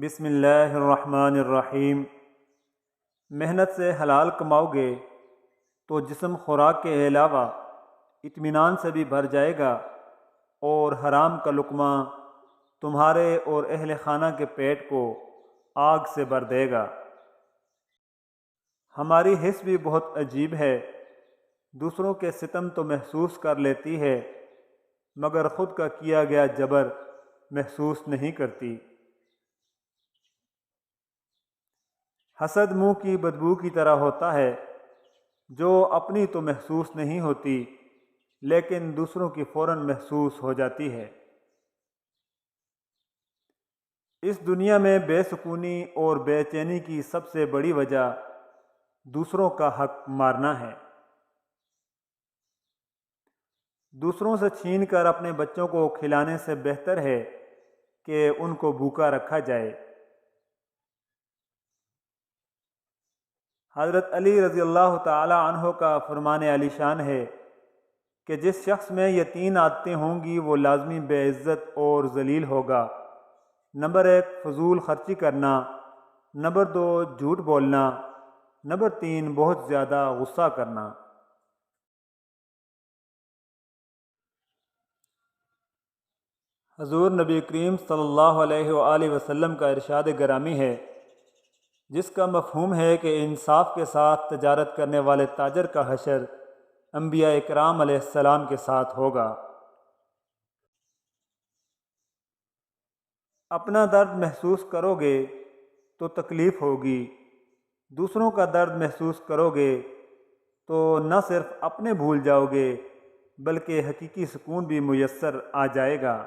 بسم اللہ الرحمن الرحیم۔ محنت سے حلال کماؤ گے تو جسم خوراک کے علاوہ اطمینان سے بھی بھر جائے گا، اور حرام کا لقمہ تمہارے اور اہل خانہ کے پیٹ کو آگ سے بھر دے گا۔ ہماری حس بھی بہت عجیب ہے، دوسروں کے ستم تو محسوس کر لیتی ہے مگر خود کا کیا گیا جبر محسوس نہیں کرتی۔ حسد منہ کی بدبو کی طرح ہوتا ہے، جو اپنی تو محسوس نہیں ہوتی لیکن دوسروں کی فوراً محسوس ہو جاتی ہے۔ اس دنیا میں بے سکونی اور بے چینی کی سب سے بڑی وجہ دوسروں کا حق مارنا ہے۔ دوسروں سے چھین کر اپنے بچوں کو کھلانے سے بہتر ہے کہ ان کو بھوکا رکھا جائے۔ حضرت علی رضی اللہ تعالی عنہ کا فرمان علی شان ہے کہ جس شخص میں یہ تین عادتیں ہوں گی وہ لازمی بے عزت اور ذلیل ہوگا۔ نمبر 1 فضول خرچی کرنا، نمبر 2 جھوٹ بولنا، نمبر 3 بہت زیادہ غصہ کرنا۔ حضور نبی کریم صلی اللہ علیہ وآلہ وسلم کا ارشاد گرامی ہے، جس کا مفہوم ہے کہ انصاف کے ساتھ تجارت کرنے والے تاجر کا حشر انبیاء اکرام علیہ السلام کے ساتھ ہوگا۔ اپنا درد محسوس کرو گے تو تکلیف ہوگی، دوسروں کا درد محسوس کرو گے تو نہ صرف اپنے بھول جاؤ گے بلکہ حقیقی سکون بھی میسر آ جائے گا۔